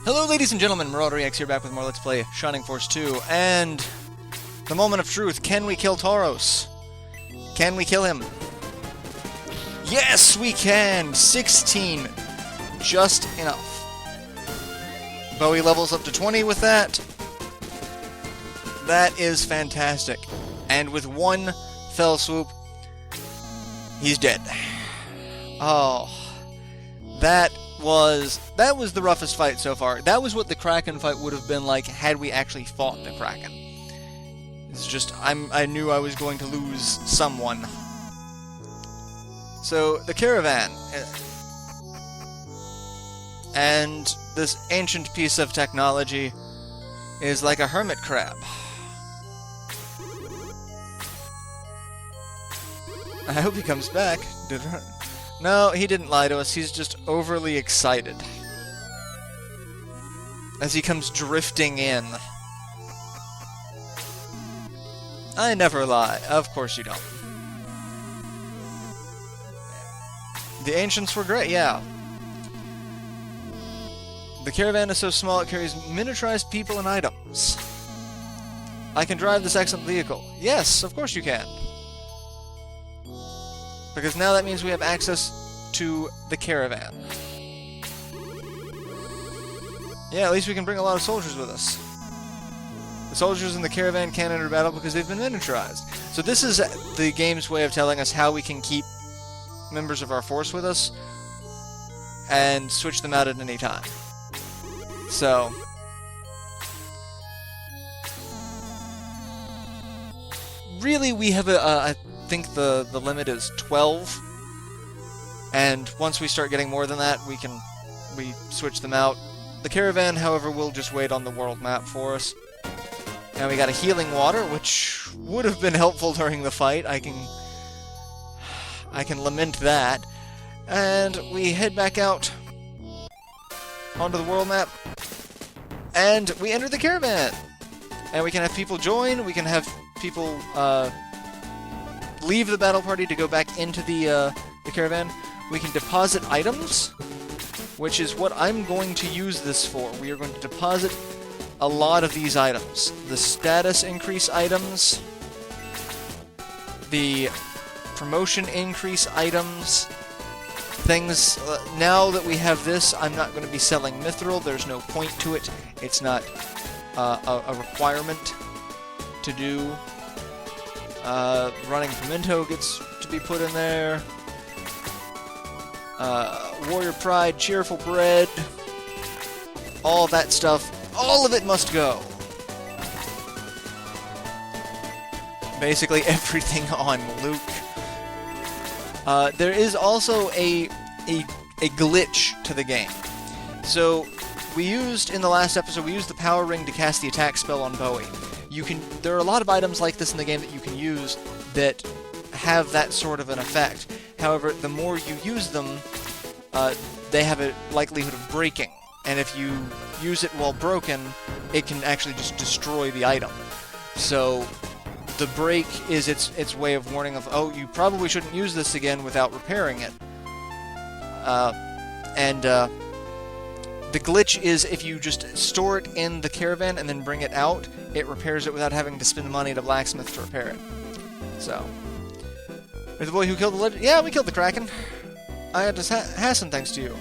Hello ladies and gentlemen, MarauderEX here back with more Let's Play Shining Force 2, and the moment of truth. Can we kill Tauros? Can we kill him? Yes, we can! 16. Just enough. Bowie levels up to 20 with that. That is fantastic. And with one fell swoop, he's dead. Oh, that was the roughest fight so far. That was what the Kraken fight would have been like had we actually fought the Kraken. It's just, I knew I was going to lose someone. So, the caravan. And this ancient piece of technology is like a hermit crab. I hope he comes back. No, he didn't lie to us. He's just overly excited as he comes drifting in. I never lie. Of course you don't. The ancients were great, yeah. The caravan is so small it carries miniaturized people and items. I can drive this excellent vehicle. Yes, of course you can. Because now that means we have access to the caravan. Yeah, at least we can bring a lot of soldiers with us. The soldiers in the caravan can't enter battle because they've been miniaturized. So this is the game's way of telling us how we can keep members of our force with us and switch them out at any time. So, really we have I think the limit is 12, and once we start getting more than that, we switch them out. The caravan, however, will just wait on the world map for us. And we got a healing water, which would have been helpful during the fight. I can lament that. And we head back out onto the world map, and we enter the caravan. And we can have people join, we can have people leave the battle party to go back into the caravan. We can deposit items, which is what I'm going to use this for. We are going to deposit a lot of these items. The status increase items, the promotion increase items, things. Now that we have this, I'm not going to be selling mithril. There's no point to it. It's not a requirement to do. Running pimento gets to be put in there. Warrior Pride, Cheerful Bread, all of that stuff, all of it must go. Basically everything on Luke. There is also a glitch to the game. So, in the last episode, we used the power ring to cast the attack spell on Bowie. There are a lot of items like this in the game that you can use that have that sort of an effect. However, the more you use them, they have a likelihood of breaking. And if you use it while broken, it can actually just destroy the item. So, the break is its way of warning of, oh, you probably shouldn't use this again without repairing it. The glitch is if you just store it in the caravan and then bring it out, it repairs it without having to spend money at a blacksmith to repair it. So, there's the boy who killed the legend. Yeah, we killed the Kraken. I had to Hassan thanks to you.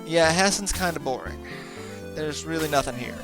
Yeah, Hassan's kind of boring. There's really nothing here.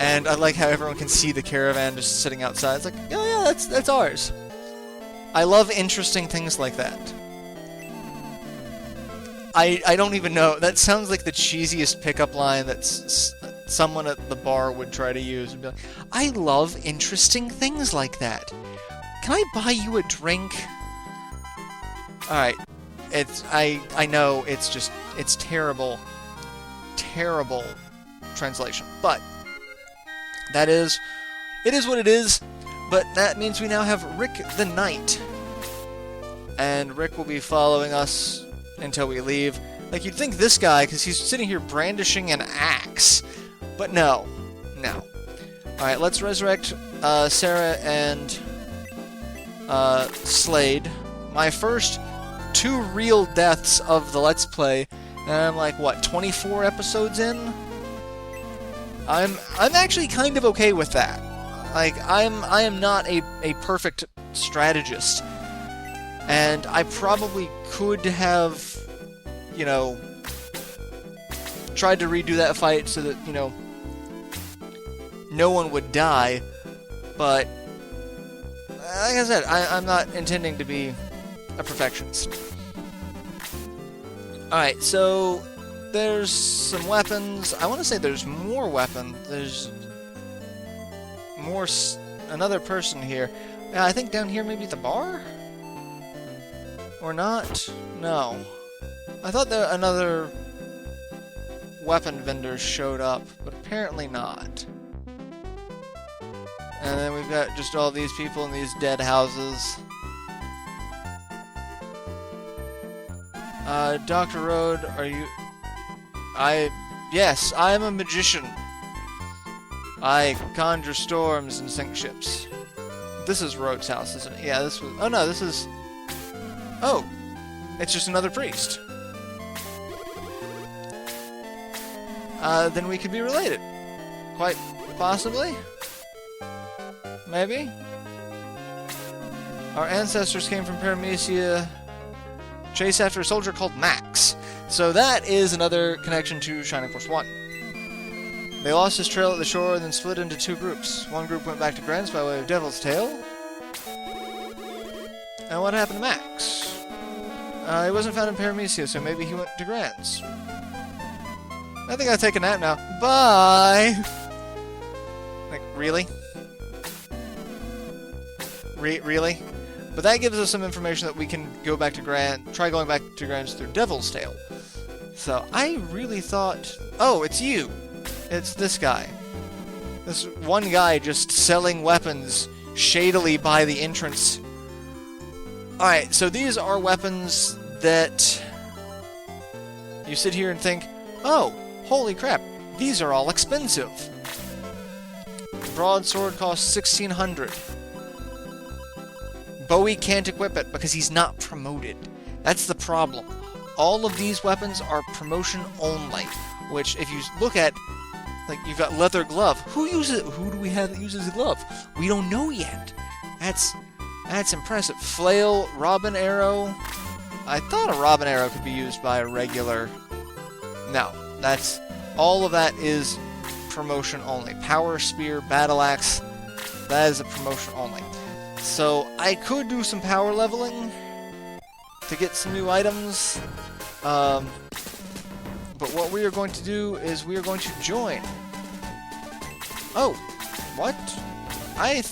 And I like how everyone can see the caravan just sitting outside. It's like, oh yeah, that's ours. I love interesting things like that. I don't even know. That sounds like the cheesiest pickup line that someone at the bar would try to use. And be like, I love interesting things like that. Can I buy you a drink? Alright. I know it's terrible translation. But it is what it is. But that means we now have Rick the Knight. And Rick will be following us until we leave. Like, you'd think this guy, because he's sitting here brandishing an axe. But no. Alright, let's resurrect Sarah and Slade, My first 2 real deaths of the Let's Play, and I'm like, what, 24 episodes in? I'm actually kind of okay with that. Like, I am not a perfect strategist, and I probably could have, you know, tried to redo that fight so that, you know, no one would die, but like I said, I'm not intending to be a perfectionist. Alright, so there's some weapons. I want to say there's more weapons. There's more... another person here. I think down here maybe the bar? Or not? No. I thought that another weapon vendor showed up, but apparently not. And then we've got just all these people in these dead houses. Dr. Road, are you... Yes, I am a magician. I conjure storms and sink ships. This is Road's house, isn't it? Yeah, this was... Oh, no, this is... Oh! It's just another priest. Then we could be related. Quite possibly? Maybe? Our ancestors came from Paramecia, chased after a soldier called Max. So that is another connection to Shining Force 1. They lost his trail at the shore and then split into 2 groups. One group went back to Grants by way of Devil's Tail. And what happened to Max? He wasn't found in Paramecia, so maybe he went to Grants. I think I'll take a nap now. Bye! Like, really? Really? But that gives us some information that we can go back to try going back to Grants through Devil's Tail. So, I really thought... Oh, it's you! It's this guy. This one guy just selling weapons shadily by the entrance. Alright, so these are weapons that you sit here and think, oh, holy crap, these are all expensive. Broadsword costs 1,600. Bowie can't equip it because he's not promoted. That's the problem. All of these weapons are promotion only, which if you look at, like, you've got leather glove. Who uses it? Who do we have that uses the glove? We don't know yet. That's impressive. Flail, robin arrow. I thought a robin arrow could be used by a regular... No, that's... All of that is promotion only. Power spear, battle axe, that is a promotion only. So, I could do some power leveling to get some new items. But what we are going to do is we are going to join. Oh, what? I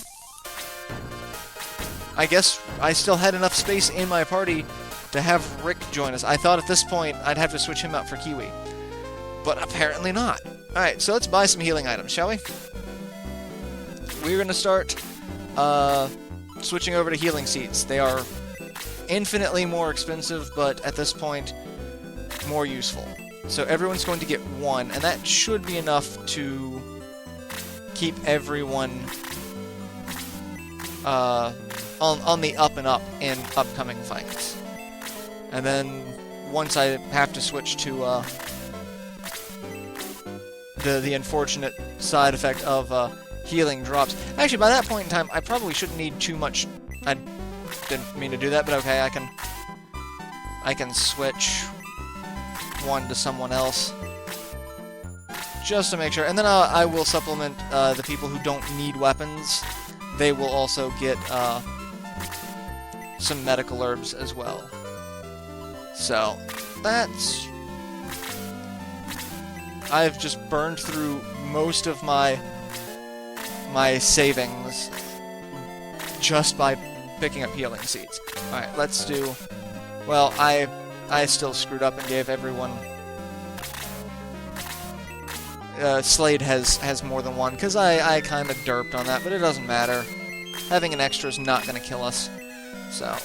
guess I still had enough space in my party to have Rick join us. I thought at this point I'd have to switch him out for Kiwi. But apparently not. Alright, so let's buy some healing items, shall we? We're going to start switching over to healing seeds. They are infinitely more expensive, but at this point, more useful. So everyone's going to get 1, and that should be enough to keep everyone on the up and up in upcoming fights. And then once I have to switch to the unfortunate side effect of healing drops. Actually, by that point in time, I probably shouldn't need too much. I didn't mean to do that, but okay, I can switch one to someone else just to make sure. And then I will supplement the people who don't need weapons. They will also get some medical herbs as well. So that's... I've just burned through most of my savings just by picking up healing seeds. Alright, let's do... Well, I still screwed up and gave everyone... Slade has more than one, because I kind of derped on that, but it doesn't matter. Having an extra is not going to kill us. So...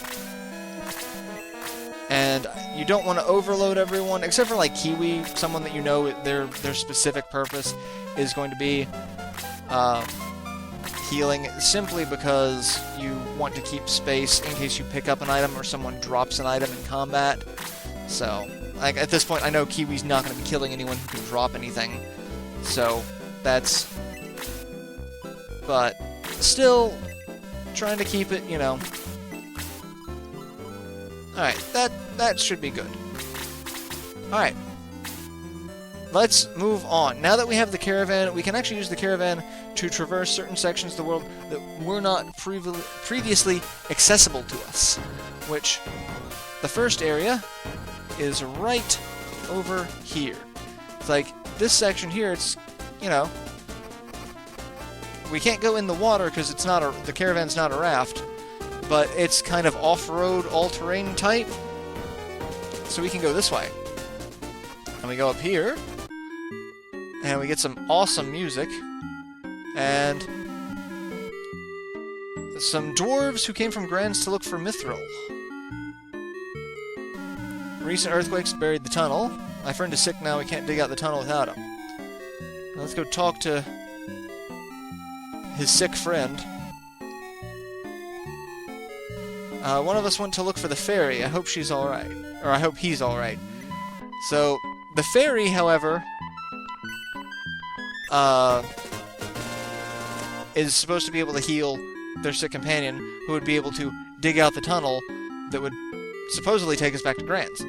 And you don't want to overload everyone, except for like Kiwi, someone that you know their specific purpose is going to be healing simply because you want to keep space in case you pick up an item or someone drops an item in combat. So, like, at this point, I know Kiwi's not going to be killing anyone who can drop anything. So, that's... But, still, trying to keep it, you know... Alright, that should be good. Alright. Let's move on. Now that we have the caravan, we can actually use the caravan to traverse certain sections of the world that were not previously accessible to us. Which, the first area is right over here. It's like, this section here, it's, you know, we can't go in the water because it's not the caravan's not a raft, but it's kind of off-road, all-terrain type. So we can go this way. And we go up here, and we get some awesome music, and some dwarves who came from Grants to look for mithril. Recent earthquakes buried the tunnel. My friend is sick now, we can't dig out the tunnel without him. Now let's go talk to his sick friend. One of us went to look for the fairy. I hope she's alright. Or I hope he's alright. So, the fairy, however, is supposed to be able to heal their sick companion, who would be able to dig out the tunnel that would supposedly take us back to Grants.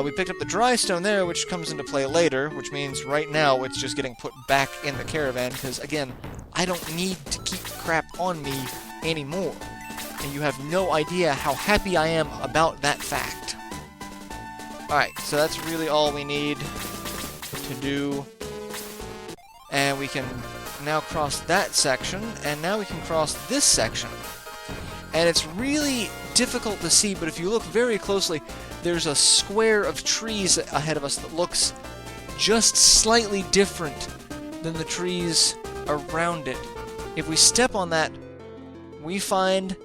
We picked up the dry stone there, which comes into play later, which means right now it's just getting put back in the caravan, because, again, I don't need to keep crap on me anymore. And you have no idea how happy I am about that fact. Alright, so that's really all we need to do. And we can now cross that section, and now we can cross this section. And it's really difficult to see, but if you look very closely, there's a square of trees ahead of us that looks just slightly different than the trees around it. If we step on that, we find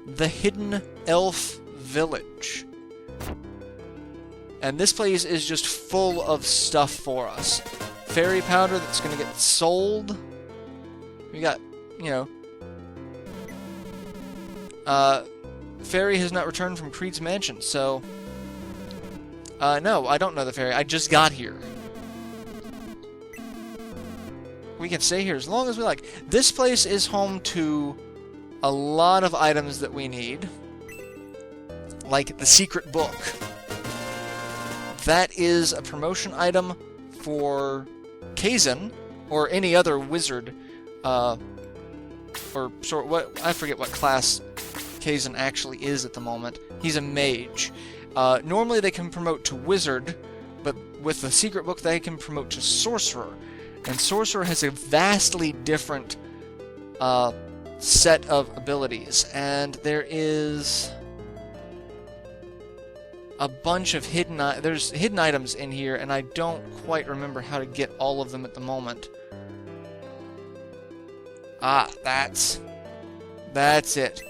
the Hidden Elf Village. And this place is just full of stuff for us. Fairy powder that's going to get sold. We got, you know... Fairy has not returned from Creed's mansion, so... no, I don't know the fairy. I just got here. We can stay here as long as we like. This place is home to a lot of items that we need. Like the secret book. That is a promotion item for Kazan, or any other wizard, or sort of what, I forget what class Kazan actually is at the moment. He's a mage. Normally they can promote to wizard, but with the secret book they can promote to sorcerer. And sorcerer has a vastly different set of abilities, and there is a bunch of there's hidden items in here, and I don't quite remember how to get all of them at the moment. Ah, that's it.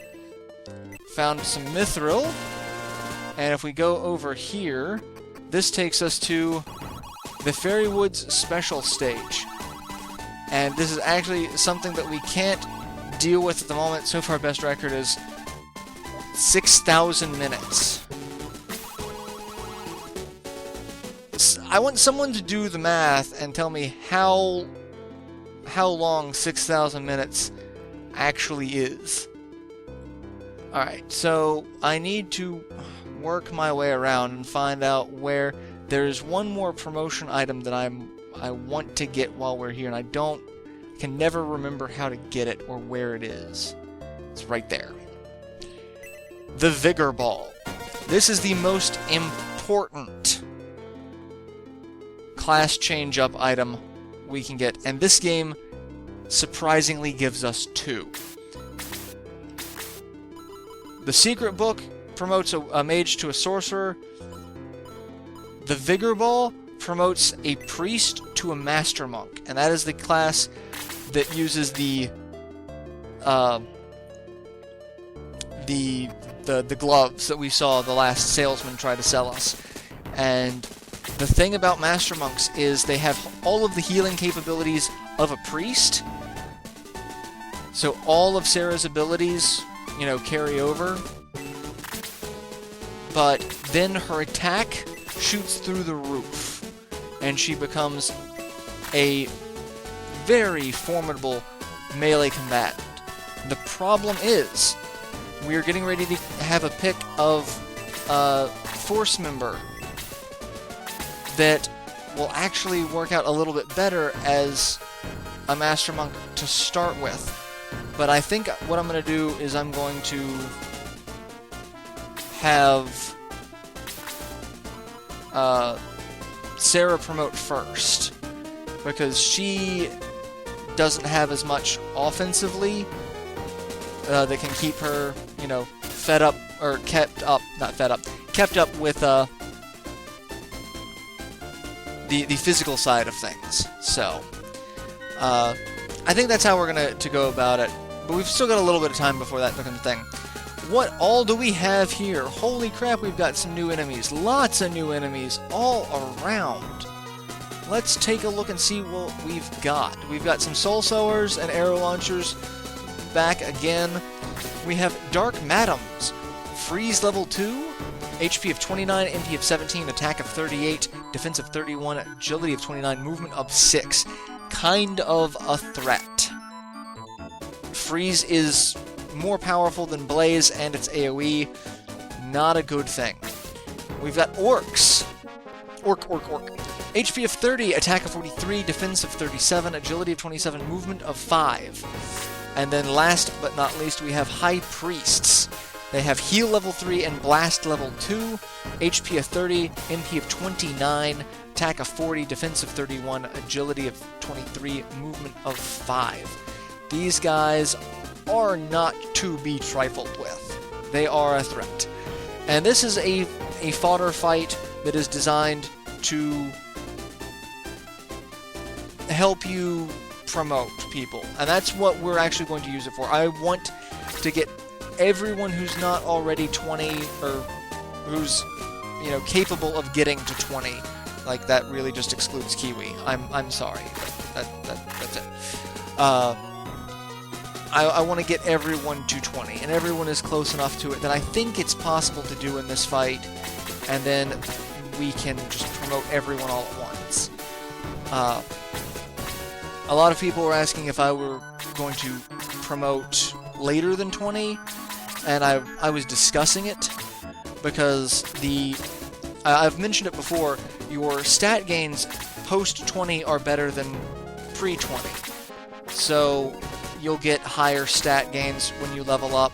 Found some mithril, and if we go over here, this takes us to the Fairy Woods special stage. And this is actually something that we can't deal with at the moment. So far, best record is 6,000 minutes. I want someone to do the math and tell me how long 6,000 minutes actually is. Alright, so I need to work my way around and find out where there's one more promotion item that I want to get while we're here, and I can never remember how to get it or where it is. It's right there. The Vigor Ball. This is the most important class change-up item we can get, and this game surprisingly gives us 2. The secret book promotes a mage to a sorcerer. The Vigor Ball promotes a priest to a master monk, and that is the class that uses the gloves that we saw the last salesman try to sell us. And the thing about master monks is they have all of the healing capabilities of a priest. So all of Sarah's abilities, you know, carry over. But then her attack shoots through the roof, and she becomes a very formidable melee combatant. The problem is, we're getting ready to have a pick of a force member that will actually work out a little bit better as a Master Monk to start with. But I think what I'm going to do is I'm going to have Sarah promote first, because she doesn't have as much offensively that can keep her, you know, fed up, or kept up, not fed up, kept up with the physical side of things. So, I think that's how we're going to go about it, but we've still got a little bit of time before that becomes a thing. What all do we have here? Holy crap, we've got some new enemies. Lots of new enemies all around. Let's take a look and see what we've got. We've got some Soul Sowers and Arrow Launchers back again. We have Dark Madams. Freeze level 2, HP of 29, MP of 17, attack of 38, defense of 31, agility of 29, movement of 6. Kind of a threat. Freeze is more powerful than Blaze, and its AoE. Not a good thing. We've got Orcs. Orc. HP of 30, attack of 43, defense of 37, agility of 27, movement of 5. And then last but not least, we have High Priests. They have heal level 3 and blast level 2, HP of 30, MP of 29, attack of 40, defense of 31, agility of 23, movement of 5. These guys are not to be trifled with. They are a threat. And this is a fodder fight that is designed to help you promote people. And that's what we're actually going to use it for. I want to get everyone who's not already 20, or who's, you know, capable of getting to 20. Like, that really just excludes Kiwi. I'm sorry. That's it. I want to get everyone to 20, and everyone is close enough to it that I think it's possible to do in this fight, and then we can just promote everyone all at once. A lot of people were asking if I were going to promote later than 20, and I was discussing it, because I've mentioned it before, your stat gains post-20 are better than pre-20. So you'll get higher stat gains when you level up,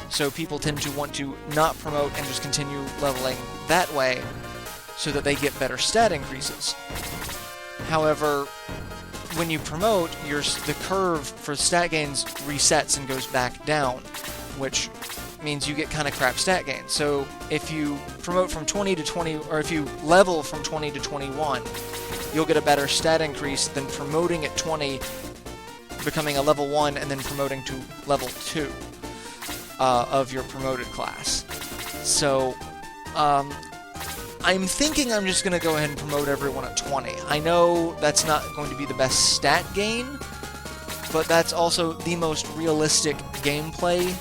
so people tend to want to not promote and just continue leveling that way so that they get better stat increases. However, when you promote, the curve for stat gains resets and goes back down, which means you get kind of crap stat gains. So if you promote from 20 to 20, or if you level from 20 to 21, you'll get a better stat increase than promoting at 20, becoming a level 1, and then promoting to level 2 of your promoted class. So, I'm thinking I'm just going to go ahead and promote everyone at 20. I know that's not going to be the best stat gain, but that's also the most realistic gameplay.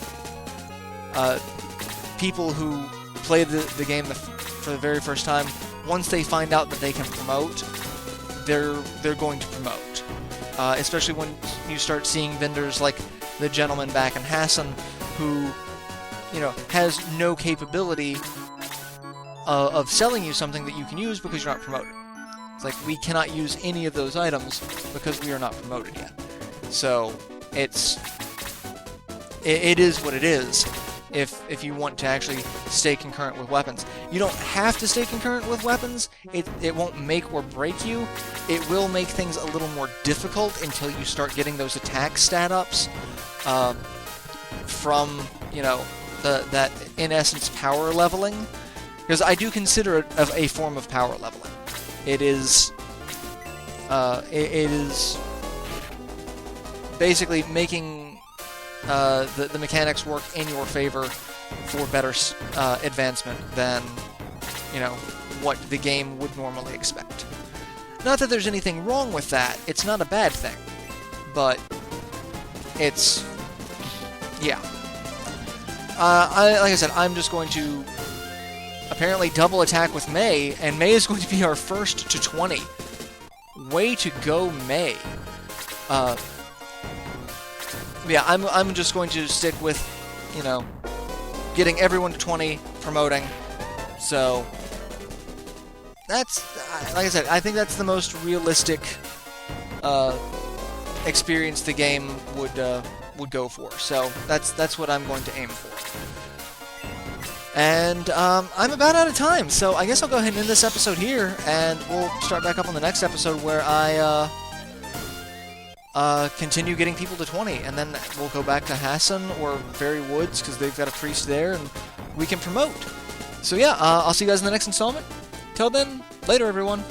People who play the game for the very first time, once they find out that they can promote, they're going to promote. Especially when you start seeing vendors like the gentleman back in Hassan, who, you know, has no capability of selling you something that you can use because you're not promoted. It's like, we cannot use any of those items because we are not promoted yet. So it is what it is. If you want to actually stay concurrent with weapons. You don't have to stay concurrent with weapons. It won't make or break you. It will make things a little more difficult until you start getting those attack stat ups from, you know, that in essence power leveling. Because I do consider it a form of power leveling. It is basically making the mechanics work in your favor for better advancement than, you know, what the game would normally expect. Not that there's anything wrong with that. It's not a bad thing. But it's yeah. Like I said, I'm just going to apparently double attack with May, and May is going to be our first to 20. Way to go, May. Yeah, I'm just going to stick with, you know, getting everyone to 20, promoting. So that's, like I said, I think that's the most realistic experience the game would go for. So that's what I'm going to aim for. And I'm about out of time, so I guess I'll go ahead and end this episode here, and we'll start back up on the next episode where I continue getting people to 20, and then we'll go back to Hassan or Fairy Woods, because they've got a priest there, and we can promote. So yeah, I'll see you guys in the next installment. Till then, later everyone.